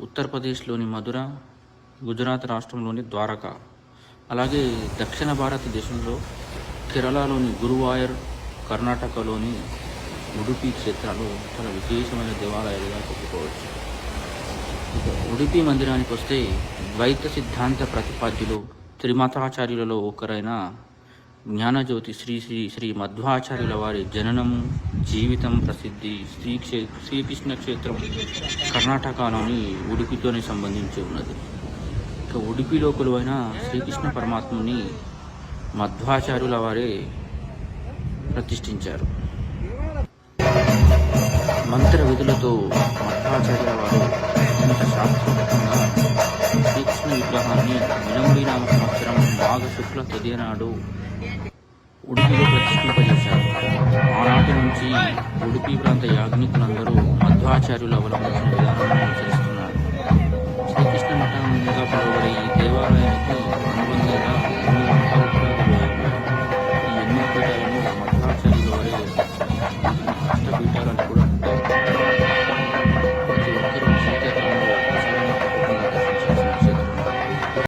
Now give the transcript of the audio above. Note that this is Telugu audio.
ఉత్తరప్రదేశ్లోని మధుర, గుజరాత్ రాష్ట్రంలోని ద్వారకా, అలాగే దక్షిణ భారతదేశంలో కేరళలోని గురువాయూర్, కర్ణాటకలోని ఉడుపి క్షేత్రాలు చాలా విశేషమైన దేవాలయాలుగా చెప్పుకోవచ్చు. ఇక ఉడుపి మందిరానికి వస్తే ద్వైత సిద్ధాంత ప్రతిపాద్యులు త్రిమతాచార్యులలో ఒకరైన జ్ఞానజ్యోతి శ్రీ శ్రీ శ్రీ మధ్వాచార్యుల వారి జననము, జీవితం ప్రసిద్ధి శ్రీకృష్ణ క్షేత్రం కర్ణాటకలోని ఉడుపితోనే సంబంధించి ఉన్నది. ఇక ఉడుపిలో కొలువైన శ్రీకృష్ణ పరమాత్మని మధ్వాచార్యుల వారే ప్రతిష్ఠించారు. మంత్ర విధులతో మధ్వాచార్యుల వారు అత్యంత శాస్త్రోక్తంగా శ్రీకృష్ణ విగ్రహాన్ని విలంబి నామ సంవత్సరం మాఘ శుక్ల తదియ నాడు ఉడుపిలో ప్రతిష్ఠింపజేశారు. ఆనాటి నుంచి ఉడుపి ప్రాంత యాజ్ఞికులందరూ మధ్వాచార్యులు అవలంబించిన విధానాన్ని